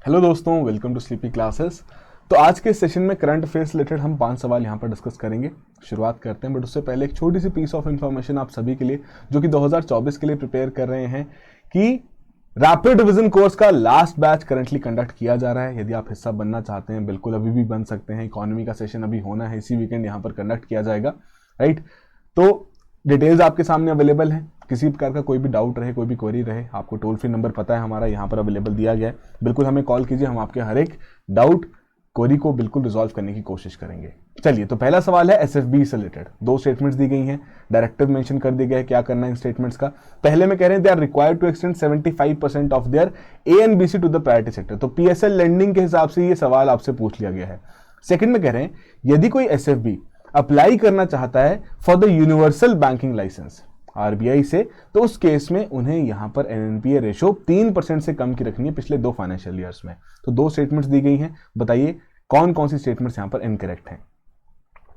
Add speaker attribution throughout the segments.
Speaker 1: Hello दोस्तों, welcome to sleepy classes. तो आज के सेशन में करंट अफेयर्स रिलेटेड हम 5 सवाल यहाँ पर डिस्कस करेंगे। शुरुआत करते हैं, बट उससे पहले एक छोटी सी पीस ऑफ इन्फॉर्मेशन आप सभी के लिए जो कि 2024 के लिए प्रिपेयर कर रहे हैं कि रैपिड रिवीजन कोर्स का लास्ट बैच करंटली कंडक्ट किया जा रहा है। यदि आप हिस्सा बनना चाहते हैं, बिल्कुल अभी भी बन सकते हैं। इकोनॉमी का सेशन अभी होना है, इसी वीकेंड यहाँ पर कंडक्ट किया जाएगा, राइट। तो डिटेल्स आपके सामने अवेलेबल हैं। किसी प्रकार का कोई भी डाउट रहे, कोई भी क्वेरी रहे, आपको टोल फ्री नंबर पता है हमारा, यहाँ पर अवेलेबल दिया गया है। बिल्कुल हमें कॉल कीजिए, हम आपके हर एक डाउट क्वेरी को बिल्कुल रिजॉल्व करने की कोशिश करेंगे। चलिए, तो पहला सवाल है एसएफबी से रिलेटेड। 2 स्टेटमेंट्स दी गई हैं, डायरेक्टिव मेंशन कर दिया गया है क्या करना है इन स्टेटमेंट्स का। पहले में कह रहे हैं they are required to extend 75% of their ANBC to the priority sector. तो पीएसएल लेंडिंग के हिसाब से ये सवाल आपसे पूछ लिया गया है। सेकंड में कह रहे हैं यदि कोई एसएफबी अप्लाई करना चाहता है for the universal banking licence RBI से, तो उस केस में उन्हें यहां पर एनएनपीए रेशो 3% से कम की रखनी है पिछले 2 फाइनेंशियल ईयर्स में। तो 2 स्टेटमेंट्स दी गई हैं, बताइए कौन कौन सी स्टेटमेंट्स यहां पर इनकरेक्ट हैं।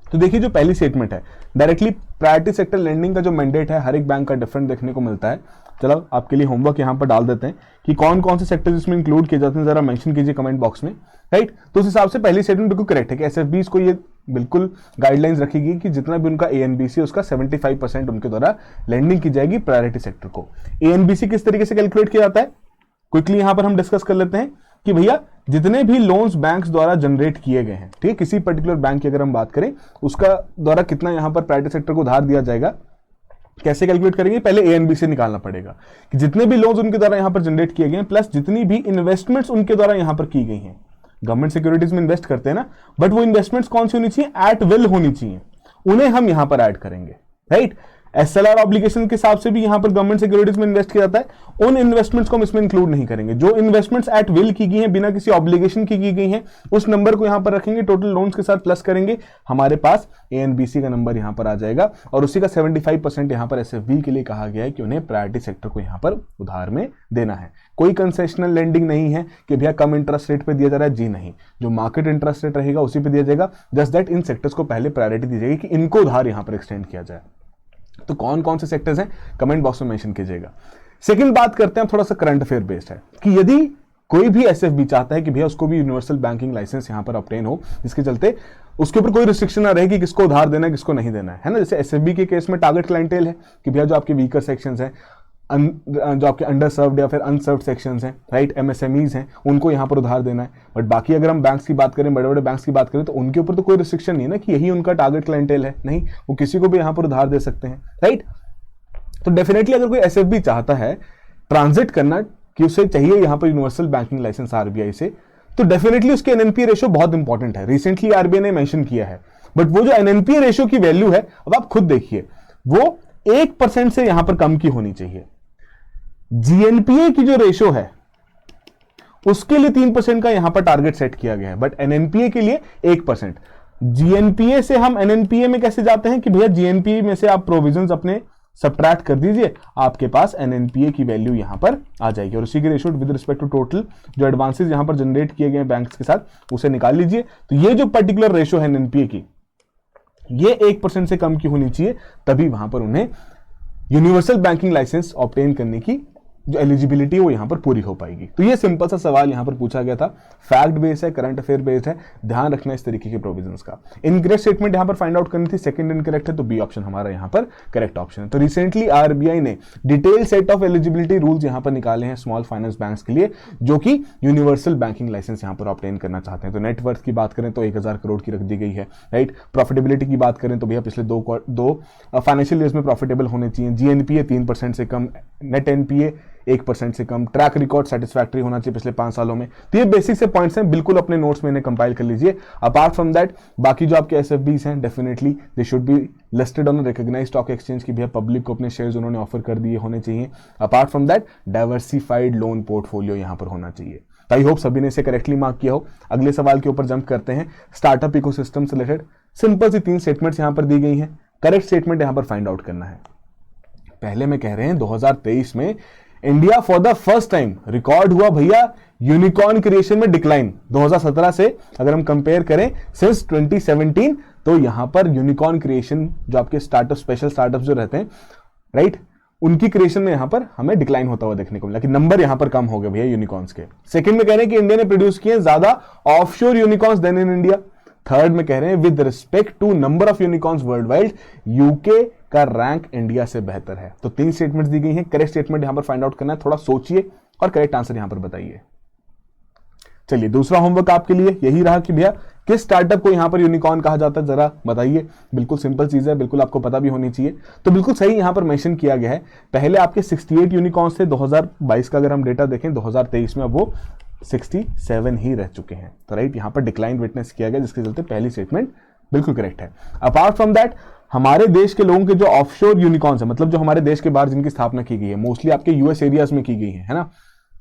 Speaker 1: तो देखिए, जो पहली स्टेटमेंट है, डायरेक्टली प्रायोरिटी सेक्टर लेंडिंग का जो मैंडेट है हर एक बैंक का डिफरेंट देखने को मिलता है। चलो आपके लिए होमवर्क यहां पर डाल देते हैं कि कौन कौन से सेक्टर्स इसमें इंक्लूड किए जाते हैं, जरा मेंशन कीजिए कमेंट बॉक्स में, राइट। तो उस हिसाब से पहली स्टेटमेंट बिल्कुल करेक्ट है कि एसएफबीज को ये बिल्कुल गाइडलाइंस रखेगी कि जितना भी उनका एएनबीसी है उसका 75% उनके द्वारा लेंडिंग की जाएगी प्रायोरिटी सेक्टर को। एएनबीसी किस तरीके से कैलकुलेट किया जाता है, क्विकली यहां पर हम डिस्कस कर लेते हैं कि भैया जितने भी लोन्स बैंक्स द्वारा जनरेट किए गए हैं, ठीक है, किसी पर्टिकुलर बैंक की अगर हम बात करें उसका द्वारा कितना यहां पर प्रायोरिटी सेक्टर को उधार दिया जाएगा, कैसे कैलकुलेट करेंगे। पहले एएनबीसी निकालना पड़ेगा कि जितने भी लोन्स उनके द्वारा यहां पर जनरेट किए गए हैं प्लस जितनी भी इन्वेस्टमेंट्स उनके द्वारा यहां पर की गई हैं। गवर्नमेंट सिक्योरिटीज में इन्वेस्ट करते हैं ना, बट वो इन्वेस्टमेंट्स कौन सी होनी चाहिए, एट विल होनी चाहिए, उन्हें हम यहां पर ऐड करेंगे, राइट। एसएलआर ऑब्लिगेशन के हिसाब से भी यहां पर गवर्नमेंट सिक्योरिटीज में इन्वेस्ट किया जाता है, उन इन्वेस्टमेंट्स को हम इसमें इंक्लूड नहीं करेंगे। जो इन्वेस्टमेंट्स एट विल की गई हैं, बिना किसी ऑब्लिगेशन की गई हैं, उस नंबर को यहां पर रखेंगे, टोटल लोन्स के साथ प्लस करेंगे, हमारे पास एएनबीसी का नंबर यहां पर आ जाएगा। और उसी का 75% यहां पर एसएफबी के लिए कहा गया है कि उन्हें प्रायोरिटी सेक्टर को यहां पर उधार में देना है। कोई कंसेशनल लेंडिंग नहीं है कि भैया कम इंटरेस्ट रेट पे दिया जा रहा है, जी नहीं, जो मार्केट इंटरेस्ट रेट रहेगा उसी पे दिया जाएगा। जस्ट दैट इन सेक्टर्स को पहले प्रायोरिटी दी जाएगी कि इनको उधार यहां पर एक्सटेंड किया जाए। तो कौन कौन से सेक्टर्स हैं कमेंट बॉक्स में मेंशन कीजिएगा। सेकंड बात करते हैं, थोड़ा सा करंट अफेयर बेस्ड है कि यदि कोई भी एसएफबी चाहता है कि भैया उसको भी यूनिवर्सल बैंकिंग लाइसेंस यहां पर ऑब्टेन हो, जिसके चलते उसके ऊपर कोई रिस्ट्रिक्शन ना रहे कि किसको उधार देना है किसको नहीं देना है ना। जैसे एसएफबी के केस में टारगेट क्लाइंटेल है कि भैया जो आपके वीकर सेक्शंस हैं, जो आपके अंडर सर्व्ड या फिर अनसर्व्ड सेक्शंस हैं, राइट, एमएसएमईज हैं, उनको यहां पर उधार देना है। बट बाकी अगर हम बैंक्स की बात करें, बड़े बड़े बैंक्स की बात करें, तो उनके ऊपर तो कोई रिस्ट्रिक्शन नहीं है ना कि यही उनका टारगेट क्लाइंटेल है, नहीं, वो किसी को भी यहां पर उधार दे सकते हैं, राइट। तो डेफिनेटली अगर कोई एसएफबी चाहता है ट्रांजिट करना कि उसे चाहिए यहां पर यूनिवर्सल बैंकिंग लाइसेंस आरबीआई से, तो डेफिनेटली उसके एनएनपीए रेशियो बहुत इंपॉर्टेंट है। रिसेंटली आरबीआई ने मेंशन किया है, बट वो जो एनएनपीए रेशियो की वैल्यू है, अब आप खुद देखिए, वो 1% से यहां पर कम की होनी चाहिए। जीएनपीए की जो रेशियो है उसके लिए 3% का यहां पर टारगेट सेट किया गया है, बट एनएनपीए के लिए 1%। जीएनपीए से हम एनएनपीए में कैसे जाते हैं कि भैया जीएनपीए में से आप प्रोविजंस अपने सब्ट्रैक्ट कर दीजिए, आपके पास एनएनपीए की वैल्यू यहां पर आ जाएगी और उसी की ratio with respect to total जो एडवांसेस यहां पर जनरेट किए गए बैंक्स के साथ उसे निकाल लीजिए। तो ये जो पर्टिकुलर रेशियो है एनएनपीए की, ये 1% से कम की होनी चाहिए, तभी वहां पर उन्हें यूनिवर्सल बैंकिंग लाइसेंस ऑब्टेन करने की जो एलिजिबिलिटी है वो यहां पर पूरी हो पाएगी। तो ये सिंपल सा सवाल यहां पर पूछा गया था, फैक्ट बेस्ड है, करंट अफेयर बेस्ड है, ध्यान रखना इस तरीके के प्रोविजंस का। इनकरेक्ट स्टेटमेंट यहां पर फाइंड आउट करनी थी, सेकंड इनकरेक्ट है, तो बी ऑप्शन हमारा यहां पर करेक्ट ऑप्शन है। तो रिसेंटली आरबीआई ने detail set of eligibility rules यहां पर निकाले हैं स्मॉल फाइनेंस बैंक्स के लिए, जो कि यूनिवर्सल बैंकिंग लाइसेंस यहां पर ऑब्टेन करना चाहते हैं। तो नेटवर्थ की बात करें तो 1000 करोड़ की रख दी गई है, राइट। प्रॉफिटेबिलिटी की बात करें तो भैया पिछले दो फाइनेंशियल ईयर्स में प्रॉफिटेबल होने चाहिए। जीएनपीए 3% से कम, नेट एनपीए 1% से कम, ट्रैक रिकॉर्ड सेटिस्फैक्टरी होना चाहिए पिछले 5 सालों में। तो ये बेसिक से पॉइंट्स हैं, बिल्कुल अपने नोट्स में इन्हें कंपाइल कर लीजिए। अपार्ट फ्रॉम दैट बाकी जो आपके एसएफबीज हैं, definitely they should be listed on recognised stock exchange की भैया पब्लिक को अपने शेयर्स उन्होंने ऑफर कर दिए होने चाहिए। Apart from that diversified loan portfolio यहां पर होना चाहिए। आई होप सभी ने इसे करेक्टली मार्क किया हो। अगले सवाल के ऊपर जंप करते हैं, स्टार्टअप इकोसिस्टम से रिलेटेड सिंपल सी 3 स्टेटमेंट्स यहां पर दी गई हैं, करेक्ट स्टेटमेंट यहां पर फाइंड आउट करना है। पहले में कह रहे हैं 2023 में India for the first time record हुआ भैया यूनिकॉर्न क्रिएशन में डिक्लाइन। 2017 से अगर हम कंपेयर करें सिंस 2017, तो यहां पर यूनिकॉर्न क्रिएशन जो आपके स्टार्टअप, स्पेशल स्टार्टअप जो रहते हैं, राइट, उनकी क्रिएशन में यहां पर हमें डिक्लाइन होता हुआ देखने को मिला कि नंबर यहां पर कम हो गए भैया यूनिकॉर्न्स के। सेकंड में कह रहे हैं कि इंडिया ने प्रोड्यूस किए ज्यादा offshore unicorns than in India. Third में कह रहे हैं with respect to number of unicorns worldwide UK का रैंक इंडिया से बेहतर है। तो 3 स्टेटमेंट्स दी गई हैं, करेक्ट स्टेटमेंट यहां पर फाइंड आउट करना है, थोड़ा सोचिए और करेक्ट आंसर यहां पर बताइए। चलिए दूसरा होमवर्क आपके लिए यही रहा कि भैया किस स्टार्टअप को यहां पर यूनिकॉर्न कहा जाता है, जरा बताइए। बिल्कुल सिंपल चीज है, बिल्कुल आपको पता भी होनी चाहिए। तो बिल्कुल सही यहां पर मेंशन किया गया है। पहले आपके 68 यूनिकॉर्न्स थे 2022 का, अगर हम डेटा देखें 2023 में अब वो 67 ही रह चुके हैं। तो राइट यहां पर डिक्लाइन विटनेस किया गया, जिसके चलते पहली स्टेटमेंट बिल्कुल करेक्ट है। अपार्ट फ्रॉम दैट हमारे देश के लोगों के जो ऑफशोर यूनिकॉर्न्स है, मतलब जो हमारे देश के बाहर जिनकी स्थापना की गई है, मोस्टली आपके यूएस एरियाज में की गई है ना,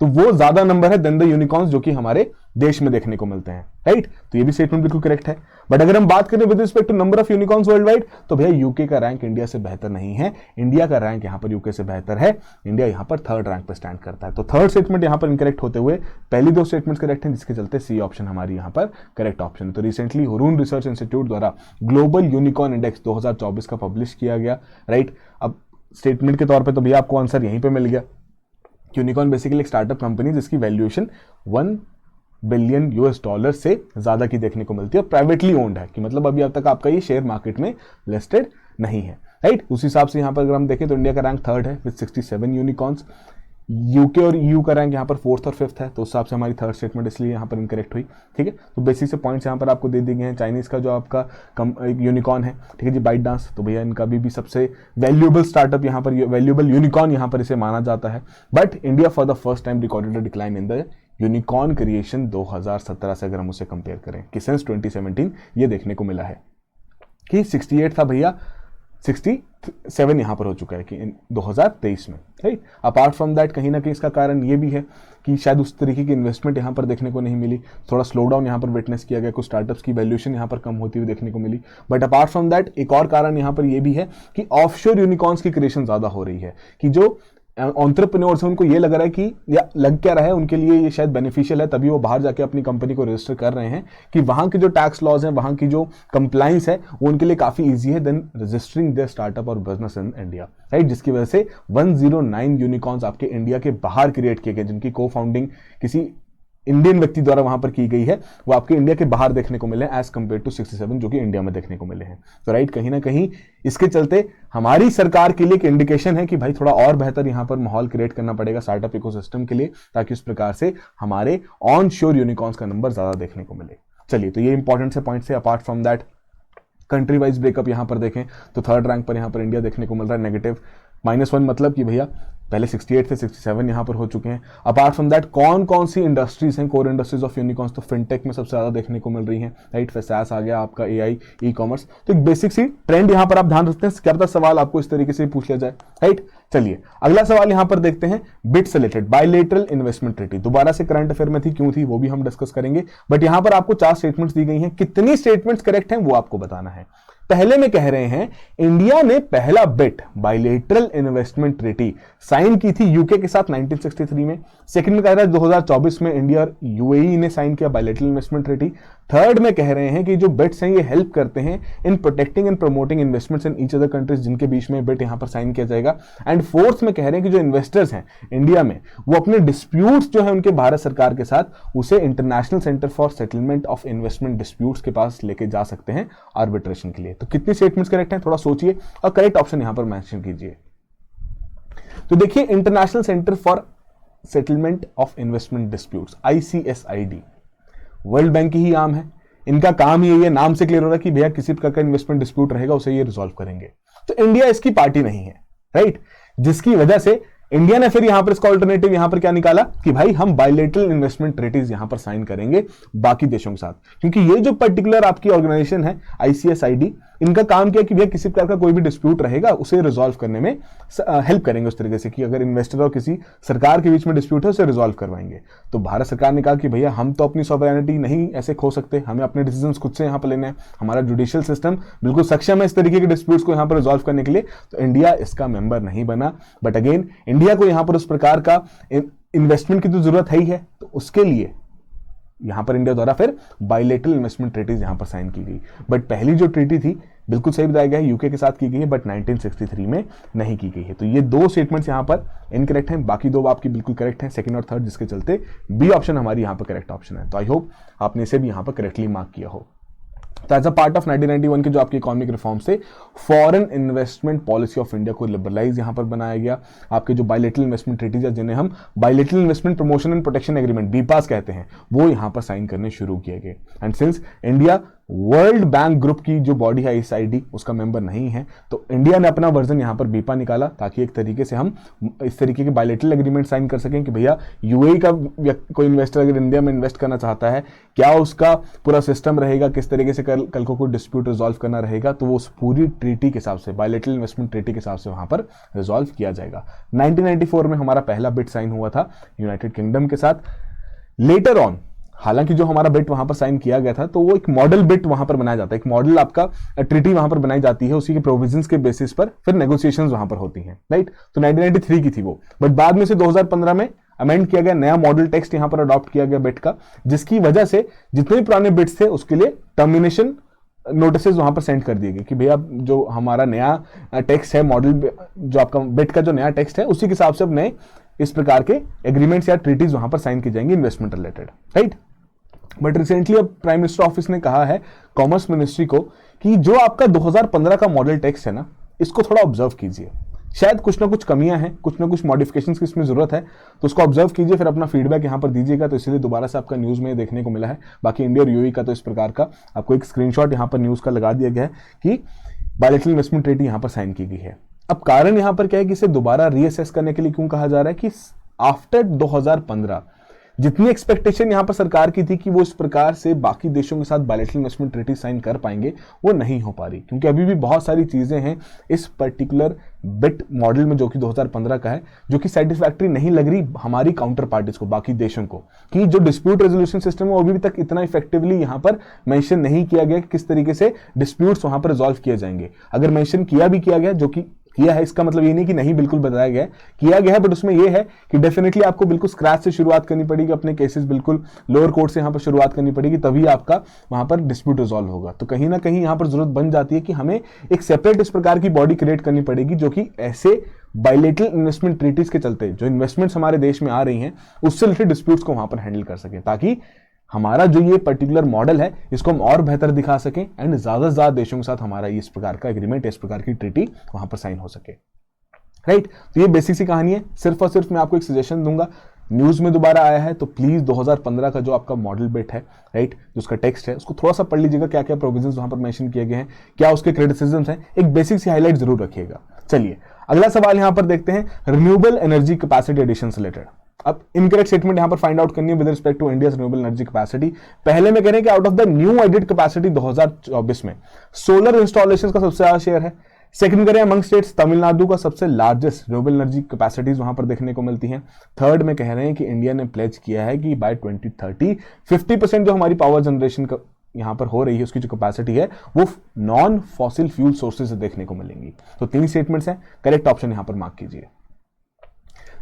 Speaker 1: तो वो ज्यादा नंबर है देन द यूनिकॉर्न्स जो कि हमारे देश में देखने को मिलते हैं, राइट। तो ये भी स्टेटमेंट बिल्कुल करेक्ट है। बट अगर हम बात करें with respect to number of unicorns worldwide, तो भैया यूके का रैंक इंडिया से बेहतर नहीं है, इंडिया का रैंक यहां पर यूके से बेहतर है। इंडिया यहां पर 3rd रैंक पर स्टैंड करता है। तो 3rd स्टेटमेंट यहां पर इनकरेक्ट होते हुए पहली 2 स्टेटमेंट्स करेक्ट हैं, जिसके चलते सी ऑप्शन हमारी यहां पर करेक्ट ऑप्शन है। तो रिसेंटली हुरून रिसर्च इंस्टीट्यूट द्वारा ग्लोबल यूनिकॉर्न इंडेक्स 2024 का पब्लिश किया गया, राइट। अब स्टेटमेंट के तौर पर तो भैया आपको आंसर यहीं पर मिल गया। यूनिकॉर्न बेसिकली एक स्टार्टअप कंपनी जिसकी वैल्यूएशन $1 बिलियन से ज्यादा की देखने को मिलती है, प्राइवेटली ओन्ड है, कि मतलब अभी अब तक आपका ये शेयर मार्केट में लिस्टेड नहीं है, राइट। उस हिसाब से यहां पर अगर हम देखें तो इंडिया का रैंक 3rd है विद 67 यूनिकॉर्न्स। यूके और यूयू का रैंक यहाँ पर 4th और 5th है, तो उस हिसाब से हमारी 3rd स्टेटमेंट इसलिए यहाँ पर इनकरेक्ट हुई, ठीक है। तो बेसिक से पॉइंट्स यहाँ पर आपको दे दिए गए हैं। चाइनीज का जो आपका यूनिकॉर्न है, ठीक है जी, बाइट डांस, तो भैया इनका भी सबसे वैल्यूएबल स्टार्टअप यहाँ पर, वैल्यूएबल यूनिकॉर्न यहाँ पर इसे माना जाता है। But India for the first time recorded a decline in the unicorn creation 2017 से अगर हम उसे कंपेयर करें, कि सिंस 2017 ये देखने को मिला है कि 68 था भैया, 67 यहां पर हो चुका है कि 2023 में, राइट। अपार्ट फ्रॉम दैट कहीं ना कहीं इसका कारण ये भी है कि शायद उस तरीके की इन्वेस्टमेंट यहां पर देखने को नहीं मिली, थोड़ा स्लो डाउन यहां पर विटनेस किया गया, कुछ स्टार्टअप्स की वैल्यूएशन यहां पर कम होती हुई देखने को मिली। बट अपार्ट फ्रॉम दैट एक और कारण यहां पर ये भी है कि ऑफशोर यूनिकॉर्न्स की क्रिएशन ज्यादा हो रही है, कि जो एंटरप्रेन्योर्स हैं उनको ये लग रहा है कि, या लग क्या रहा है, उनके लिए ये शायद बेनिफिशियल है, तभी वो बाहर जाके अपनी कंपनी को रजिस्टर कर रहे हैं, कि वहां के जो टैक्स लॉज हैं, वहां की जो कंप्लाइंस है, वो उनके लिए काफी इजी है देन रजिस्टरिंग देयर स्टार्टअप और बिजनेस इन इंडिया, राइट। जिसकी वजह से 109 यूनिकॉर्न्स आपके इंडिया के बाहर क्रिएट किए गए, जिनकी को फाउंडिंग किसी इंडियन व्यक्ति द्वारा वहां पर की गई है, वो आपके इंडिया के बाहर देखने को मिले एज कंपेयर टू 67 जो कि इंडिया में देखने को मिले हैं। तो राइट कहीं ना कहीं इसके चलते हमारी सरकार के लिए एक इंडिकेशन है कि भाई थोड़ा और बेहतर यहां पर माहौल क्रिएट करना पड़ेगा स्टार्टअप इकोसिस्टम के लिए, ताकि उस प्रकार से हमारे ऑन शोर यूनिकॉर्न्स का नंबर ज्यादा देखने को मिले। चलिए, तो ये इंपॉर्टेंट से पॉइंट से। Apart from that country wise breakup यहां पर देखें तो 3rd रैंक पर यहां पर इंडिया देखने को मिल रहा है, नेगेटिव -1, मतलब कि भैया पहले 68 थे 67 यहां पर हो चुके हैं। अपार्ट फ्रॉम दैट कौन कौन सी इंडस्ट्रीज हैं कोर इंडस्ट्रीज ऑफ यूनिकॉर्न्स, तो फिनटेक में सबसे ज्यादा देखने को मिल रही हैं, राइट। फिर SaaS आ गया आपका, AI, ई-कॉमर्स। तो एक बेसिक सी ट्रेंड यहां पर आप ध्यान रखते हैं, क्या पता सवाल आपको इस तरीके से पूछ लिया जाए, राइट। चलिए अगला सवाल यहां पर देखते हैं, बिट से रिलेटेड बायलैटरल इन्वेस्टमेंट ट्रीटी, दोबारा से करंट अफेयर में थी, क्यों थी वो भी हम डिस्कस करेंगे। बट यहां पर आपको 4 स्टेटमेंट्स दी गई हैं, कितनी स्टेटमेंट्स करेक्ट हैं वो आपको बताना है। पहले में कह रहे हैं इंडिया ने पहला BIT bilateral investment treaty sign की थी यूके के साथ 1963 में। सेकंड में कह रहा है 2024 में इंडिया और यूएई ने साइन किया बायलैटरल इन्वेस्टमेंट ट्रीटी। थर्ड में कह रहे हैं कि जो बिट्स हैं ये हेल्प करते हैं in protecting and promoting investments in each other countries, जिनके बीच में बिट यहां पर साइन किया जाएगा। एंड फोर्थ में कह रहे हैं कि जो इन्वेस्टर्स हैं इंडिया में वो अपने डिस्प्यूट्स जो है उनके भारत सरकार के साथ उसे international centre for settlement of investment disputes के पास लेके जा सकते हैं आर्बिट्रेशन के लिए। तो कितनी स्टेटमेंट्स करेक्ट हैं थोड़ा सोचिए और करेक्ट ऑप्शन यहां पर मेंशन कीजिए। तो देखिए, international centre for settlement of investment disputes, ICSID, world bank की ही आम है। इनका काम ही ये नाम से क्लियर हो रहा है कि भैया किसी प्रकार का इन्वेस्टमेंट डिस्प्यूट रहेगा उसे ये रिजॉल्व करेंगे। तो इंडिया इसकी पार्टी नहीं है, राइट, जिसकी वजह से इंडिया ने फिर यहां पर इसका ऑल्टरनेटिव यहां पर क्या निकाला कि भाई हम बायलैटरल इन्वेस्टमेंट ट्रीटीज यहां पर साइन करेंगे बाकी देशों के साथ, क्योंकि ये जो पर्टिकुलर आपकी ऑर्गेनाइजेशन है ICSID, इनका काम क्या कि भैया किसी प्रकार का कोई भी डिस्प्यूट रहेगा उसे रिजॉल्व करने में हेल्प करेंगे उस तरीके से कि अगर इन्वेस्टर और किसी सरकार के बीच में डिस्प्यूट है उसे रिजॉल्व करवाएंगे। तो भारत सरकार ने कहा कि भैया हम तो अपनी सॉवरेनिटी नहीं ऐसे खो सकते, हमें अपने डिसीजंस खुद से यहां पर लेने हैं, हमारा जुडिशियल सिस्टम बिल्कुल सक्षम है इस तरीके के डिस्प्यूट्स को यहां पर रिजॉल्व करने के लिए। तो इंडिया इसका मेंबर नहीं बना। बट अगेन इंडिया को यहां पर उस प्रकार का इन्वेस्टमेंट की तो जरूरत है ही है, तो उसके लिए यहां पर इंडिया द्वारा फिर बायलैटरल इन्वेस्टमेंट ट्रीटीज यहां पर साइन की गई। बट पहली जो ट्रीटी थी बिल्कुल सही बताया गया है, यूके के साथ की गई है बट 1963 में नहीं की गई है। तो ये दो स्टेटमेंट्स यहाँ पर इनकरेक्ट हैं, बाकी दो आपकी बिल्कुल करेक्ट हैं, सेकंड और थर्ड, जिसके चलते बी ऑप्शन हमारी यहाँ पर करेक्ट ऑप्शन है। तो आई होप आपने इसे भी यहाँ पर करेक्टली मार्क किया हो। तो एज अ पार्ट ऑफ 1991 के जो आपके इकोनॉमिक रिफॉर्म से foreign investment policy of India को लिबरलाइज यहां पर बनाया गया। आपके जो बायलैटरल इन्वेस्टमेंट ट्रीटीज है, जिन्हें हम bilateral investment promotion and protection agreement BIPPA कहते हैं, वो यहां पर साइन करने शुरू किए गए। And since India world bank group की जो बॉडी है ISID उसका मेंबर नहीं है, तो इंडिया ने अपना वर्जन यहां पर बीपा निकाला, ताकि एक तरीके से हम इस तरीके के बायलैटरल एग्रीमेंट साइन कर सकें कि भैया UAE का कोई इन्वेस्टर अगर इंडिया में इन्वेस्ट करना चाहता है, क्या उसका पूरा सिस्टम रहेगा, किस तरीके से कल को कोई डिस्प्यूट रिजॉल्व करना रहेगा, तो वो उस पूरी ट्रीटी के हिसाब से, बायलैटरल इन्वेस्टमेंट ट्रीटी के हिसाब से वहां पर रिजॉल्व किया जाएगा। 1994 में हमारा पहला बिट साइन हुआ था यूनाइटेड किंगडम के साथ। लेटर ऑन, हालांकि जो हमारा बिट वहां पर साइन किया गया था, तो वो एक मॉडल बिट वहां पर बनाया जाता है, एक मॉडल आपका ट्रीटी वहां पर बनाई जाती है, उसी के प्रोविजंस के बेसिस पर फिर नेगोशिएशंस वहां पर होती हैं, राइट। तो 1993 की थी वो, बट बाद में से 2015 में अमेंड किया गया, नया मॉडल टेक्स्ट यहां पर अडॉप्ट किया गया बिट का, जिसकी वजह से जितने भी पुराने बिट्स थे उसके लिए टर्मिनेशन नोटिस वहां पर सेंड कर दिए गए कि भैया जो हमारा नया टेक्स्ट है, मॉडल जो आपका बिट का जो नया टेक्स्ट है, उसी के हिसाब से अब नए इस प्रकार के एग्रीमेंट्स या ट्रीटीज वहां पर साइन की जाएंगी investment related, right. But recently अब प्राइम मिनिस्टर ऑफिस ने कहा है कॉमर्स मिनिस्ट्री को कि जो आपका 2015 का मॉडल टेक्स्ट है ना, इसको थोड़ा ऑब्जर्व कीजिए, शायद कुछ ना कुछ कमियां हैं, कुछ ना कुछ मॉडिफिकेशंस की इसमें जरूरत है, तो उसको ऑब्जर्व कीजिए, फिर अपना फीडबैक यहां पर दीजिएगा। तो इसलिए दोबारा से आपका न्यूज में देखने को मिला है। बाकी इंडिया और UAE का तो इस प्रकार का आपको एक स्क्रीनशॉट यहां पर न्यूज का लगा दिया गया है कि बायलैटरल इन्वेस्टमेंट ट्रीटी यहां पर साइन की गई है। अब कारण यहां पर क्या है कि इसे दोबारा रीअसेस करने के लिए क्यों कहा जा रहा है कि आफ्टर 2015 जितनी एक्सपेक्टेशन यहां पर सरकार की थी कि वो इस प्रकार से बाकी देशों के साथ बायलैटरल इन्वेस्टमेंट ट्रीटी साइन कर पाएंगे, वो नहीं हो पा रही, क्योंकि अभी भी बहुत सारी चीजें हैं इस पर्टिकुलर बिट मॉडल में जो कि 2015 का है, जो कि सेटिस्फैक्टरी नहीं लग रही हमारी काउंटर पार्टीज को, बाकी देशों को, कि जो डिस्प्यूट रेजोल्यूशन सिस्टम है वो अभी तक इतना इफेक्टिवली यहां पर मेंशन नहीं किया गया कि किस तरीके से डिस्प्यूट्स वहां पर रिजॉल्व किए जाएंगे। अगर मेंशन किया भी किया गया, जो कि किया है, इसका मतलब ये नहीं कि नहीं बिल्कुल बताया गया है, किया गया है, बट उसमें ये है कि डेफिनेटली आपको बिल्कुल स्क्रैच से शुरुआत करनी पड़ेगी, अपने केसेस बिल्कुल लोअर कोर्ट से यहां पर शुरुआत करनी पड़ेगी, तभी आपका वहां पर डिस्प्यूट रिजॉल्व होगा। तो कहीं ना कहीं यहां पर जरूरत बन जाती है कि हमें एक सेपरेट इस प्रकार की बॉडी क्रिएट करनी पड़ेगी, जो कि ऐसे बायलैटरल इन्वेस्टमेंट ट्रीटीज के चलते जो इन्वेस्टमेंट्स हमारे देश में आ रही हैं उससे रिलेटेड डिस्प्यूट्स को वहां पर हैंडल कर सके, ताकि हमारा जो ये पर्टिकुलर मॉडल है इसको हम और बेहतर दिखा सकें एंड ज्यादा से ज्यादा देशों के साथ हमारा इस प्रकार का एग्रीमेंट, इस प्रकार की ट्रीटी वहां पर साइन हो सके, राइट। तो ये बेसिक सी कहानी है। सिर्फ और सिर्फ मैं आपको एक सजेशन दूंगा, न्यूज में दोबारा आया है तो प्लीज 2015 का जो आपका मॉडल बिट है, राइट, जो उसका टेक्स्ट है, उसको थोड़ा सा पढ़ लीजिएगा, क्या क्या प्रोविजंस वहां पर मेंशन किए गए हैं, क्या उसके क्रिटिसिज्म्स हैं, एक बेसिक सी हाईलाइट जरूर रखिएगा। चलिए अगला सवाल यहां पर देखते हैं, रिन्यूएबल एनर्जी कैपेसिटी एडिशन से रिलेटेड। अब इनकरेक्ट स्टेटमेंट यहां पर फाइंड आउट करनी है with respect to India's renewable energy capacity. पहले में कह रहे हैं कि out of the new added capacity 2024 में सोलर इंस्टॉलेशन का सबसे ज्यादा शेयर है। सेकंड करें अमंग स्टेट्स, तमिलनाडु का सबसे लार्जेस्ट रिन्यूएबल एनर्जी कैपेसिटीज वहां पर देखने को मिलती हैं। थर्ड में कह रहे हैं कि इंडिया ने प्लेज किया है कि बाय 2030 50% जो हमारी पावर जनरेशन का यहां पर हो रही है उसकी जो कैपेसिटी है वो नॉन फॉसिल फ्यूल सोर्सेज से देखने को मिलेंगी। तो तीन स्टेटमेंट्स हैं, करेक्ट ऑप्शन यहां पर मार्क कीजिए।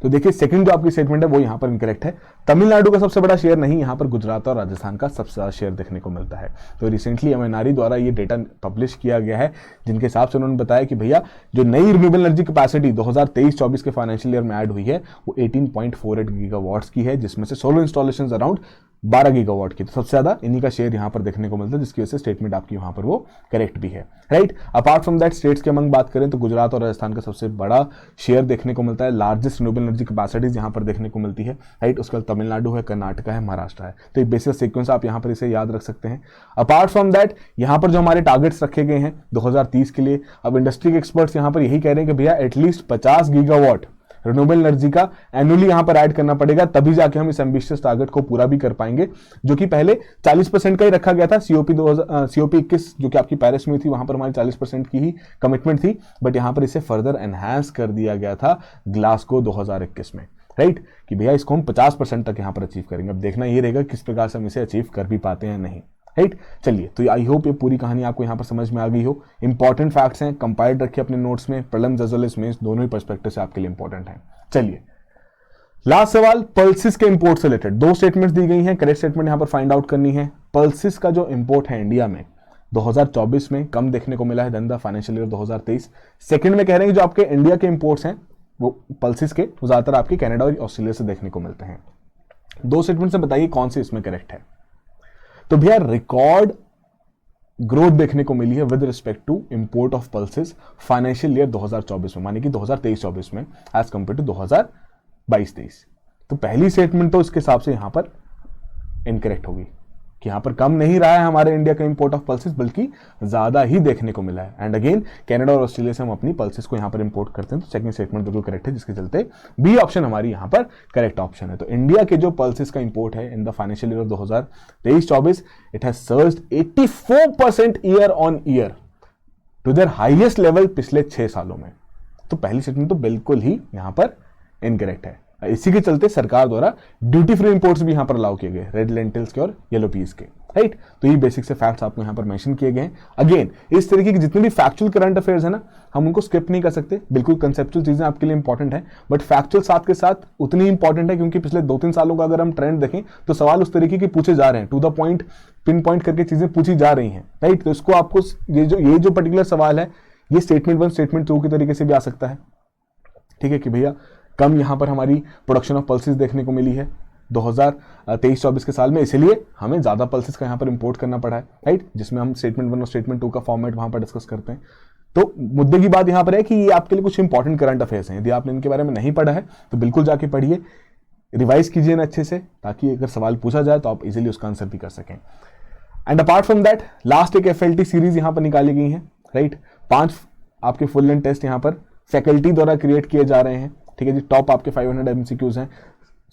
Speaker 1: तो देखिए सेकंड जो आपकी स्टेटमेंट है वो यहां पर इनकरेक्ट है। तमिलनाडु का सबसे बड़ा शेयर नहीं, यहां पर गुजरात और राजस्थान का सबसे ज्यादा शेयर देखने को मिलता है। तो रिसेंटली MNRE द्वारा ये डेटा पब्लिश किया गया है, जिनके हिसाब से उन्होंने बताया कि भैया जो नई रिन्यूएबल एनर्जी कैपेसिटी 2023-24 के फाइनेंशियल ईयर में ऐड हुई है वो 18.48 गीगावाट्स की है, जिसमें से सोलर इंस्टॉलेशन अराउंड 12 गीगावाट की। तो सबसे ज्यादा इन्हीं का शेयर यहां पर देखने को मिलता है, जिसकी वजह से स्टेटमेंट आपकी वहां पर वो करेक्ट भी है, right. Apart from that states के अमंग बात करें तो गुजरात और राजस्थान का सबसे बड़ा शेयर देखने को मिलता है, लार्जेस्ट रिन्यूएबल एनर्जी कैपेसिटीज यहां पर देखने को मिलती है, राइट। उसके बाद तमिलनाडु है, कर्नाटका है, महाराष्ट्र है। तो एक बेसिक सीक्वेंस आप यहां पर इसे याद रख सकते हैं। अपार्ट फ्रॉम दैट यहां पर जो हमारे टारगेट्स रखे गए हैं 2030 के लिए, अब इंडस्ट्री के एक्सपर्ट्स यहां पर यही कह रहे हैं कि भैया एटलीस्ट 50 गीगावाट रिन्यूएबल एनर्जी का एनुअली यहां पर ऐड करना पड़ेगा, तभी जाके हम इस एम्बिशियस टारगेट को पूरा भी कर पाएंगे, जो कि पहले 40% का ही रखा गया था। COP 21 जो कि आपकी पेरिस में थी, वहां पर हमारी 40% की ही कमिटमेंट थी, बट यहां पर इसे फर्दर एनहांस कर दिया गया था ग्लासगो 2021 में, राइट, कि भैया इसको हम 50% तक यहां पर अचीव करेंगे। अब देखना ये रहेगा किस प्रकार से हम इसे अचीव कर भी पाते हैं नहीं, राइट। चलिए, तो आई होप ये पूरी कहानी आपको यहां पर समझ में आ गई हो। इंपॉर्टेंट फैक्ट्स हैं, कंपाइल्ड रखिए अपने नोट्स में, prelims as well as mains दोनों ही पर्सपेक्टिव से आपके लिए इंपॉर्टेंट है। चलिए लास्ट सवाल, पल्सिस के इंपोर्ट से रिलेटेड दो स्टेटमेंट्स दी गई हैं, करेक्ट स्टेटमेंट यहां पर फाइंड आउट करनी है। पल्सिस का जो इंपोर्ट है इंडिया में 2024 में कम देखने को मिला है than the financial year 2023। Second में कह रहे हैं कि जो आपके इंडिया के इंपोर्ट्स हैं वो पल्सेस के, वो ज्यादातर आपके कनाडा और ऑस्ट्रेलिया से देखने को मिलते हैं। दो स्टेटमेंट से बताइए कौन से इसमें करेक्ट है। तो भैया रिकॉर्ड ग्रोथ देखने को मिली है with respect to import of pulses financial year 2024 में, माने कि 2023-24 में एज कंपेयर टू 2022-23। तो पहली स्टेटमेंट तो इसके हिसाब से यहां पर इनकरेक्ट होगी कि यहां पर कम नहीं रहा है हमारे इंडिया का इंपोर्ट ऑफ पल्सेस, बल्कि ज्यादा ही देखने को मिला है। एंड अगेन कनाडा और ऑस्ट्रेलिया से हम अपनी पल्सेस को यहां पर इंपोर्ट करते हैं, तो सेकंड स्टेटमेंट बिल्कुल करेक्ट है, जिसके चलते बी ऑप्शन हमारी यहां पर करेक्ट ऑप्शन है। तो इंडिया के जो पल्सेस का इंपोर्ट है in the financial year 2023-24 it has surged 84% year on year to their highest level पिछले 6 सालों में। तो पहली स्टेटमेंट तो बिल्कुल ही यहां पर इनकरेक्ट है। इसी के चलते सरकार द्वारा ड्यूटी फ्री इंपोर्ट्स भी यहां पर अलाउ किए गए, रेड लेंटिल्स के और येलो पीस के, राइट। तो ये बेसिक से फैक्ट्स आपको यहां पर मेंशन किए गए हैं। अगेन इस तरीके की जितने भी फैक्चुअल करंट अफेयर्स है ना, हम उनको स्किप नहीं कर सकते, बिल्कुल कंसेप्चुअल चीजें आपके लिए इंपॉर्टेंट है, बट फैक्चुअल साथ के साथ उतनी इंपॉर्टेंट है क्योंकि पिछले 2-3 सालों का अगर हम ट्रेंड देखें तो सवाल उस तरीके के पूछे जा रहे हैं, to the point, pin point करके चीजें पूछी जा रही हैं, राइट। तो इसको आपको ये जो पर्टिकुलर सवाल है ये स्टेटमेंट 1 स्टेटमेंट 2 के तरीके से भी आ सकता है, ठीक है, कि भैया कम यहां पर हमारी प्रोडक्शन ऑफ पल्सेस देखने को मिली है 2023-24 के साल में, इसलिए हमें ज्यादा पल्सेस का यहां पर इंपोर्ट करना पड़ा है, राइट, जिसमें हम स्टेटमेंट 1 और स्टेटमेंट 2 का फॉर्मेट वहां पर डिस्कस करते हैं। तो मुद्दे की बात यहां पर है कि ये आपके लिए कुछ इंपॉर्टेंट करंट अफेयर्स हैं, यदि आपने इनके बारे में नहीं पढ़ा है तो बिल्कुल जाके पढ़िए, रिवाइज कीजिए ना अच्छे से, ताकि अगर सवाल पूछा जाए तो आप इजिली उसका आंसर भी कर सकें। And apart from that last एक FLT सीरीज यहां पर निकाली गई है, राइट। 5 आपके फुल लेंथ टेस्ट यहां पर फैकल्टी द्वारा क्रिएट किए जा रहे हैं, ठीक है जी। टॉप आपके 500 MCQs हैं,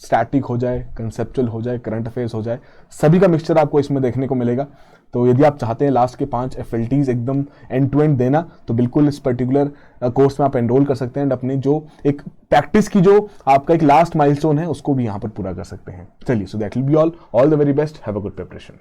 Speaker 1: स्टैटिक हो जाए, कंसेप्चुअल हो जाए, करंट अफेयर्स हो जाए, सभी का मिक्सचर आपको इसमें देखने को मिलेगा। तो यदि आप चाहते हैं लास्ट के 5 FLTs एकदम एंड टू एंड देना, तो बिल्कुल इस पर्टिकुलर कोर्स में आप एनरोल कर सकते हैं एंड अपनी जो एक प्रैक्टिस की जो आपका एक लास्ट माइलस्टोन है उसको भी यहाँ पर पूरा कर सकते हैं। चलिए, so that will be all the very best, have a good preparation.